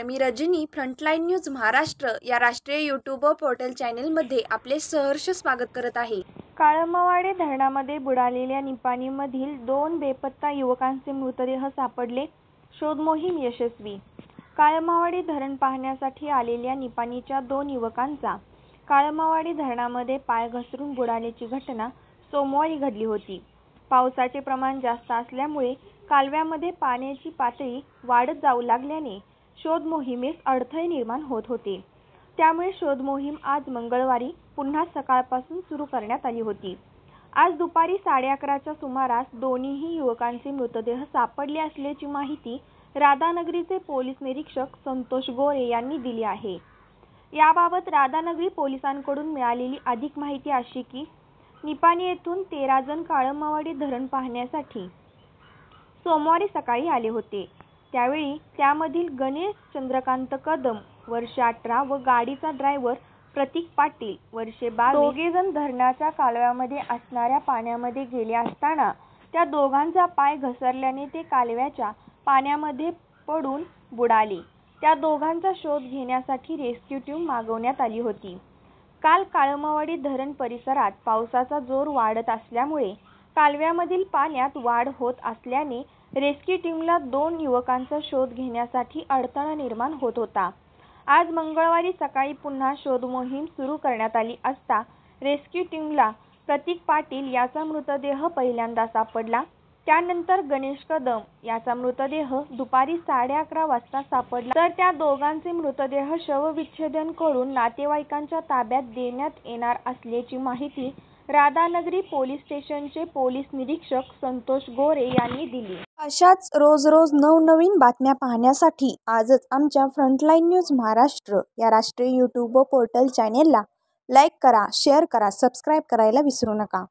मी Rajani frontline news Maharashtra या राष्ट्रीय YouTube portal चॅनेलमध्ये आपले सहर्ष स्वागत करत आहे। काळमावाडी धरणामध्ये बुडालेल्या निपाणीमधील 2 बेपत्ता युवकांचे मृतदेह सापडले, शोध मोहीम यशस्वी। काळमावाडी धरण पाहण्यासाठी आलेल्या निपाणीच्या 2 युवकांचा काळमावाडी धरणामध्ये पाय घसरून बुडाल्याची घटना सोमवारी घडली होती। पावसाचे प्रमाण जास्त असल्यामुळे कालव्यामध्ये पाण्याची पातळी वाढत जाऊ लागल्याने शोध मोहिमेस अडथळे निर्माण होत होते। त्यामुळे शोध मोहीम आज मंगळवारी पुन्हा सकाळपासून सुरू करण्यात आली होती। आज दुपारी 11:30च्या सुमारास दोन्ही युवकांचे मृतदेह सापडले असल्याची माहिती राधानगरीचे पोलीस निरीक्षक संतोष गोरे यांनी दिली आहे। याबाबत राधानगरी पोलिसांकडून मिळालेली अधिक माहिती अशी की निपाणी येथून 13 जण काळमावाडी धरण पाहण्यासाठी सोमवारी सकाळी आले होते। त्यावेळी त्यामधील गणेश चंद्रकांत कदम वर्ष 18 व गाडीचा ड्रायव्हर प्रतीक पाटील वर्ष 22 दोघे जण धरणाच्या कालव्यामध्ये असणाऱ्या पाण्यामध्ये गेले असताना त्या दोघांचा पाय घसरल्याने ते कालव्याच्या पाण्यामध्ये पडून बुडाले। त्या दोघांचा शोध घेण्यासाठी रेस्क्यू टीम मागवण्यात आली होती। काल काळमावाडी धरण परिसरात पावसाचा जोर वाढत असल्यामुळे कालव्यामधील पाण्यात वाढ होत असल्याने रेस्क्यू टीमला 2 युवकांचा शोध घेण्यासाठी अडथळा निर्माण होत होता। आज मंगळवारी सकाळी पुन्हा शोध मोहीम सुरू करण्यात आली असता रेस्क्यू टीमला प्रतीक पाटील याचा मृतदेह पहिल्यांदा सापडला। त्यानंतर गणेश कदम याचा मृतदेह दुपारी 11:30 वाजता सापडला, तर त्या दोघांचे मृतदेह शवविच्छेदन करून नातेवाईकांच्या ताब्यात देण्यात येणार असल्याची माहिती राधानगरी पोलीस स्टेशनचे पोलीस निरीक्षक संतोष गोरे यांनी दिली। अशाच रोज नवनवीन बातम्या पाहण्यासाठी आजच आमच्या फ्रंटलाईन न्यूज महाराष्ट्र या राष्ट्रीय यूट्यूब पोर्टल चॅनेलला लाईक करा, शेअर करा, सबस्क्राईब करायला विसरू नका।